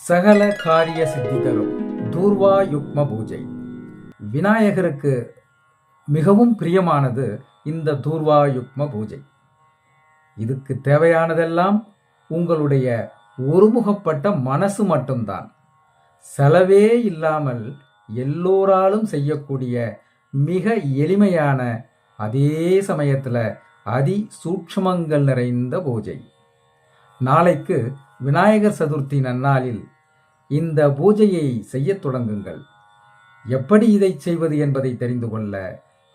சகல காரிய சித்தி தரும் தூர்வா யுக்ம பூஜை. விநாயகருக்கு மிகவும் பிரியமானது இந்த தூர்வா யுக்ம பூஜை. இதுக்கு தேவையானதெல்லாம் உங்களுடைய ஒருமுகப்பட்ட மனசு மட்டும்தான். செலவே இல்லாமல் எல்லோராலும் செய்யக்கூடிய மிக எளிமையான, அதே சமயத்தில் அதி சூட்சுமங்கள் நிறைந்த பூஜை. நாளைக்கு விநாயகர் சதுர்த்தி நன்னாளில் இந்த பூஜையை செய்யத் தொடங்குங்கள். எப்படி இதை செய்வது என்பதை தெரிந்து கொள்ள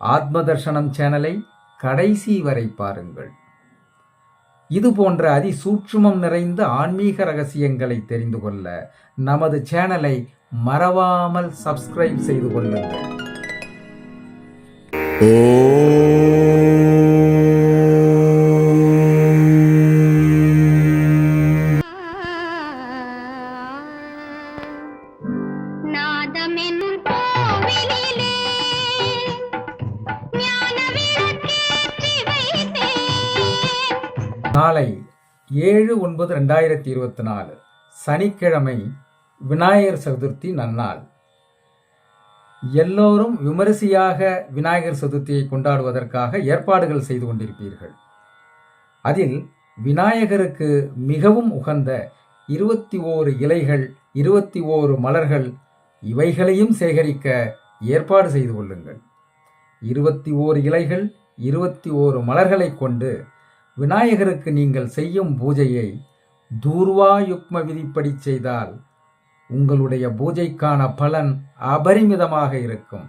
ஆத்ம தர்ஷனம் சேனலை கடைசி வரை பாருங்கள். இது போன்ற அதி சூட்சுமம் நிறைந்த ஆன்மீக ரகசியங்களை தெரிந்து கொள்ள நமது சேனலை மறவாமல் சப்ஸ்கிரைப் செய்து கொள்ளுங்கள். நாளை 7/9/2024 சனிக்கிழமை விநாயகர் சதுர்த்தி நன்னாள். எல்லோரும் விமரிசையாக விநாயகர் சதுர்த்தியை கொண்டாடுவதற்காக ஏற்பாடுகள் செய்து கொண்டிருப்பீர்கள். அதில் விநாயகருக்கு மிகவும் உகந்த 21 இலைகள், 21 மலர்கள், இவைகளையும் சேகரிக்க ஏற்பாடு செய்து கொள்ளுங்கள். 21 இலைகள், 21 மலர்களை கொண்டு விநாயகருக்கு நீங்கள் செய்யும் பூஜையை தூர்வா யுக்ம விதிப்படி செய்தால் உங்களுடைய பூஜைக்கான பலன் அபரிமிதமாக இருக்கும்.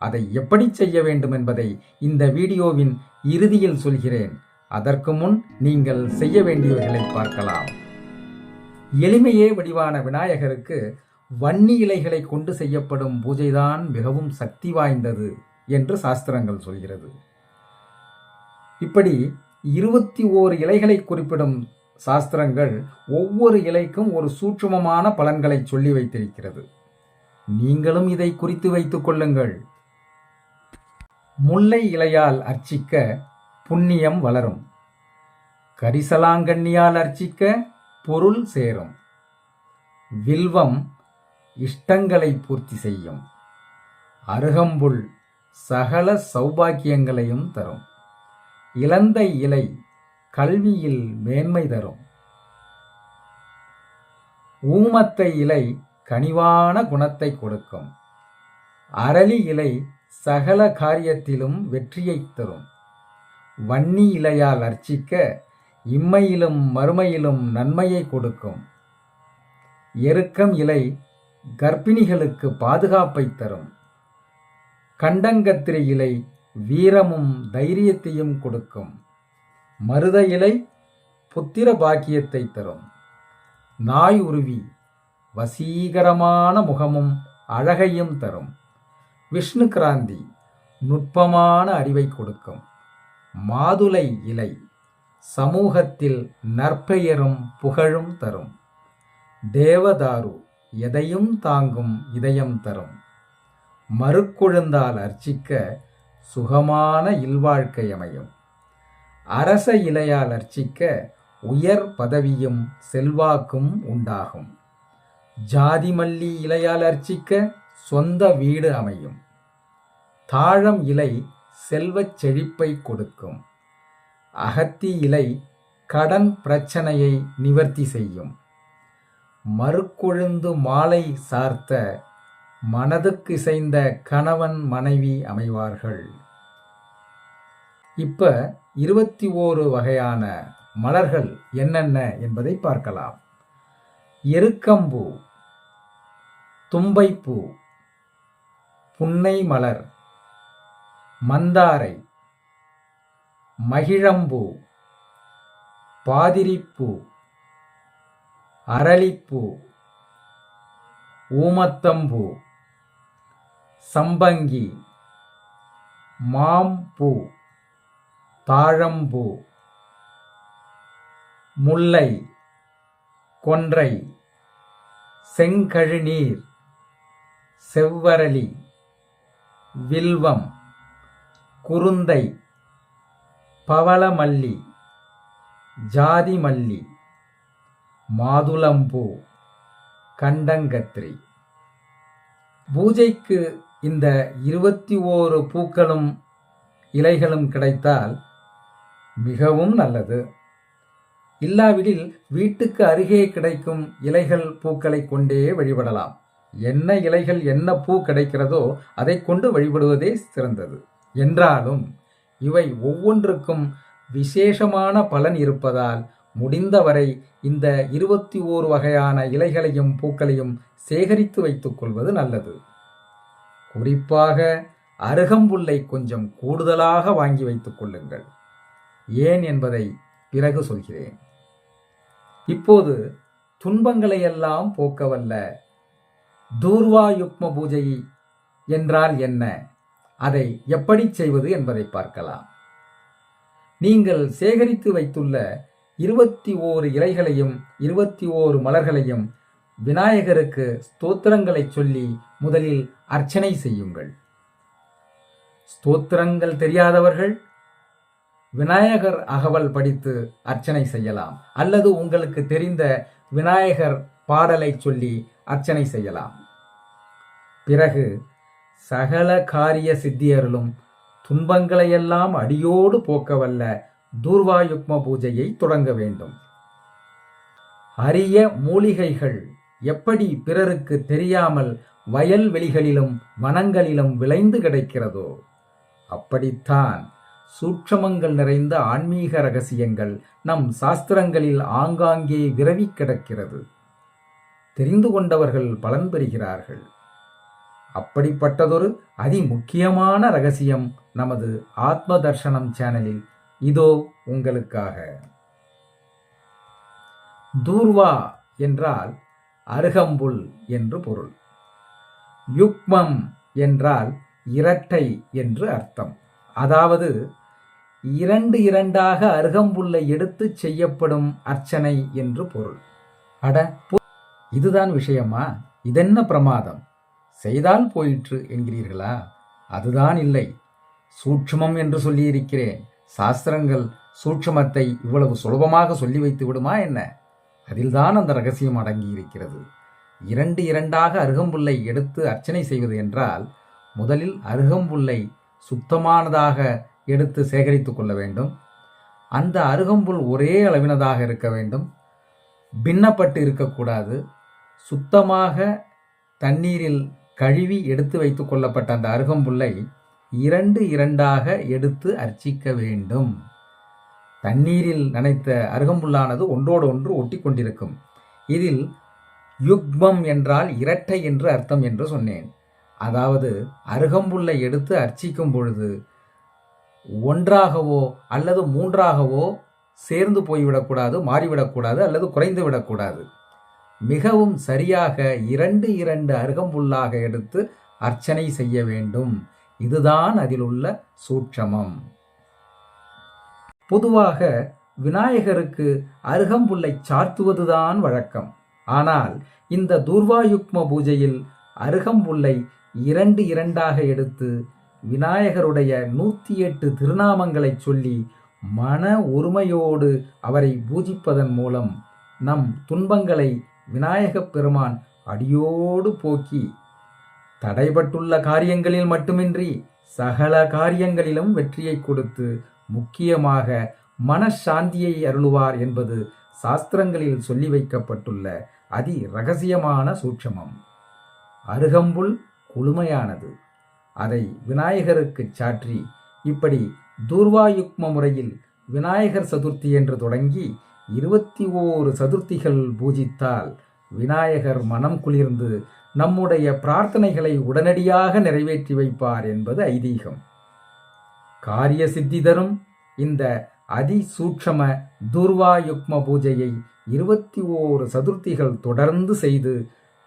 அதை எப்படி செய்ய வேண்டும் என்பதை இந்த வீடியோவின் இறுதியில் சொல்கிறேன். அதற்கு முன் நீங்கள் செய்ய வேண்டியவைகளை பார்க்கலாம். எளிமையே வடிவான விநாயகருக்கு வன்னி இலைகளை கொண்டு செய்யப்படும் பூஜைதான் மிகவும் சக்தி வாய்ந்தது என்று சாஸ்திரங்கள் சொல்கிறது. இப்படி 21 இலைகளை குறிப்பிடும் சாஸ்திரங்கள் ஒவ்வொரு இலைக்கும் ஒரு சூட்சுமமான பலன்களை சொல்லி வைத்திருக்கிறது. நீங்களும் இதை குறித்து வைத்துக் கொள்ளுங்கள். முல்லை இலையால் அர்ச்சிக்க புண்ணியம் வளரும். கரிசலாங்கண்ணியால் அர்ச்சிக்க பொருள் சேரும். வில்வம் இஷ்டங்களை பூர்த்தி செய்யும். அருகம்புல் சகல சௌபாக்கியங்களையும் தரும். இலந்தை இலை கல்வியில் மேன்மை தரும். ஊமத்தை இலை கனிவான குணத்தை கொடுக்கும். அரளி இலை சகல காரியத்திலும் வெற்றியை தரும். வன்னி இலையால் அர்ச்சிக்க இம்மையிலும் மறுமையிலும் நன்மையை கொடுக்கும். எருக்கம் இலை கர்ப்பிணிகளுக்கு பாதுகாப்பை தரும். கண்டங்கத்திரி இலை வீரமும் தைரியத்தையும் கொடுக்கும். மருத இலை புத்திர பாக்கியத்தை தரும். நாய் உருவி வசீகரமான முகமும் அழகையும் தரும். விஷ்ணு கிராந்தி நுட்பமான அறிவை கொடுக்கும். மாதுளை இலை சமூகத்தில் நற்பெயரும் புகழும் தரும். தேவதாரு எதையும் தாங்கும் இதயம் தரும். மறுக்குழுந்தால் அர்ச்சிக்க சுகமான இல்வாழ்க்கை அமையும். அரச இலையால் அர்ச்சிக்க உயர் பதவியும் செல்வாக்கும் உண்டாகும். ஜாதி மல்லி இலையால் அர்ச்சிக்க சொந்த வீடு அமையும். தாழம் இலை செல்வச் செழிப்பை கொடுக்கும். அகத்தி இலை கடன் பிரச்சனையை நிவர்த்தி செய்யும். மறுக்கொழுந்து மாலை சார்த்த மனதுக்கு இசைந்த கணவன் மனைவி அமைவார்கள். இப்ப 21 வகையான மலர்கள் என்னென்ன என்பதை பார்க்கலாம். எருக்கம்பூ, தும்பைப்பூ, புன்னை மலர், மந்தாரை, மகிழம்பூ, பாதிரிப்பூ, அரளிப்பூ, ஊமத்தம்பூ, சம்பங்கி, மாம்பூ, தாழம்பூ, முல்லை, கொன்றை, செங்கழுநீர், செவ்வரளி, வில்வம், குருந்தை, பவளமல்லி, ஜாதி மல்லி, மாதுளம்பூ, கண்டங்கத்திரி. பூஜைக்கு இந்த 21 பூக்களும் இலைகளும் கிடைத்தால் மிகவும் நல்லது. இல்லாவிடில் வீட்டுக்கு அருகே கிடைக்கும் இலைகள் பூக்களை கொண்டே வழிபடலாம். என்ன இலைகள் என்ன பூ கிடைக்கிறதோ அதை கொண்டு வழிபடுவதே சிறந்தது. என்றாலும் இவை ஒவ்வொன்றுக்கும் விசேஷமான பலன் இருப்பதால் முடிந்தவரை இந்த 21 வகையான இலைகளையும் பூக்களையும் சேகரித்து வைத்துக் கொள்வது நல்லது. குறிப்பாக அருகம்புல்லை கொஞ்சம் கூடுதலாக வாங்கி வைத்துக் கொள்ளுங்கள். ஏன் என்பதை பிறகு சொல்கிறேன். இப்போது துன்பங்களையெல்லாம் போக்கவல்ல தூர்வா யுக்ம பூஜை என்றால் என்ன, அதை எப்படி செய்வது என்பதை பார்க்கலாம். நீங்கள் சேகரித்து வைத்துள்ள 21 இலைகளையும் 21 மலர்களையும் விநாயகருக்கு ஸ்தோத்திரங்களை சொல்லி முதலில் அர்ச்சனை செய்யுங்கள். ஸ்தோத்திரங்கள் தெரியாதவர்கள் விநாயகர் அகவல் படித்து அர்ச்சனை செய்யலாம், அல்லது உங்களுக்கு தெரிந்த விநாயகர் பாடலை சொல்லி அர்ச்சனை செய்யலாம். பிறகு சகல காரிய சித்தியருளும் துன்பங்களையெல்லாம் அடியோடு போக்கவல்ல தூர்வா யுக்ம பூஜையை தொடங்க வேண்டும். அரிய மூலிகைகள் எப்படி பிறருக்கு தெரியாமல் வயல்வெளிகளிலும் வனங்களிலும் விளைந்து கிடைக்கிறதோ அப்படித்தான் சூட்சமங்கள் நிறைந்த ஆன்மீக ரகசியங்கள் நம் சாஸ்திரங்களில் ஆங்காங்கே விரவி கிடக்கிறது. தெரிந்து கொண்டவர்கள் பலன் பெறுகிறார்கள். அப்படிப்பட்டதொரு அதிமுக்கியமான ரகசியம் நமது ஆத்ம தர்ஷனம் சேனலில் இதோ உங்களுக்காக. தூர்வா என்றால் அருகம்புல் என்று பொருள். யுக்மம் என்றால் இரட்டை என்று அர்த்தம். அதாவது இரண்டாக அருகம்புல்லை எடுத்து செய்யப்படும் அர்ச்சனை என்று பொருள். அட, இதுதான் விஷயமா? இதென்ன பிரமாதம், செய்தால் போயிற்று என்கிறீர்களா? அதுதான் இல்லை. சூட்சுமம் என்று சொல்லியிருக்கிறேன். சாஸ்திரங்கள் சூட்சுமத்தை இவ்வளவு சுலபமாக சொல்லி வைத்து விடுமா என்ன? அதில்தான் அந்த ரகசியம் அடங்கியிருக்கிறது. இரண்டாக அருகம்புல்லை எடுத்து அர்ச்சனை செய்வது என்றால் முதலில் அருகம்புல்லை சுத்தமானதாக எடுத்து சேகரித்து கொள்ள வேண்டும். அந்த அருகம்புல் ஒரே அளவினதாக இருக்க வேண்டும். பின்னப்பட்டு இருக்கக்கூடாது. சுத்தமாக தண்ணீரில் கழுவி எடுத்து வைத்து கொள்ளப்பட்ட அந்த அருகம்புல்லை இரண்டாக எடுத்து அர்ச்சிக்க வேண்டும். தண்ணீரில் நனைத்த அருகம்புல்லானது ஒன்றோடு ஒன்று ஒட்டி கொண்டிருக்கும். இதில் யுக்மம் என்றால் இரட்டை என்று அர்த்தம் என்று சொன்னேன். அதாவது அருகம்புல்லை எடுத்து அர்ச்சிக்கும் பொழுது ஒன்றாகவோ அல்லது மூன்றாகவோ சேர்ந்து போய்விடக்கூடாது, மாறிவிடக்கூடாது, அல்லது குறைந்து விடக்கூடாது. மிகவும் சரியாக 2 அருகம்புல்லாக எடுத்து அர்ச்சனை செய்ய வேண்டும். இதுதான் அதில் உள்ள சூட்சமம். பொதுவாக விநாயகருக்கு அருகம்புல்லை சார்த்துவதுதான் வழக்கம். ஆனால் இந்த தூர்வாயுக்ம பூஜையில் அருகம்புல்லை 2 எடுத்து விநாயகருடைய 108 திருநாமங்களை சொல்லி மன ஒருமையோடு அவரை பூஜிப்பதன் மூலம் நம் துன்பங்களை விநாயகப் பெருமான் அடியோடு போக்கி தடைபட்டுள்ள காரியங்களில் மட்டுமின்றி சகல காரியங்களிலும் வெற்றியை கொடுத்து முக்கியமாக மனசாந்தியை அருளுவார் என்பது சாஸ்திரங்களில் சொல்லி வைக்கப்பட்டுள்ள அதி ரகசியமான சூட்சமம். அருகம்புல் குளுமையானது. அதை விநாயகருக்கு சாற்றி இப்படி தூர்வாயுக்ம முறையில் விநாயகர் சதுர்த்தி என்று தொடங்கி 21 சதுர்த்திகள் பூஜித்தால் விநாயகர் மனம் குளிர்ந்து நம்முடைய பிரார்த்தனைகளை உடனடியாக நிறைவேற்றி வைப்பார் என்பது ஐதீகம். காரிய சித்தி தரும் இந்த அதிசூட்சம தூர்வாயுக்ம பூஜையை 21 சதுர்த்திகள் தொடர்ந்து செய்து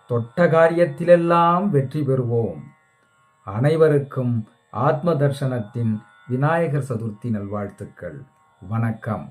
தொட்ட காரியத்திலெல்லாம் வெற்றி பெறுவோம். அனைவருக்கும் ஆத்ம தர்ஷனத்தின் விநாயகர் சதுர்த்தி நல்வாழ்த்துக்கள். வணக்கம்.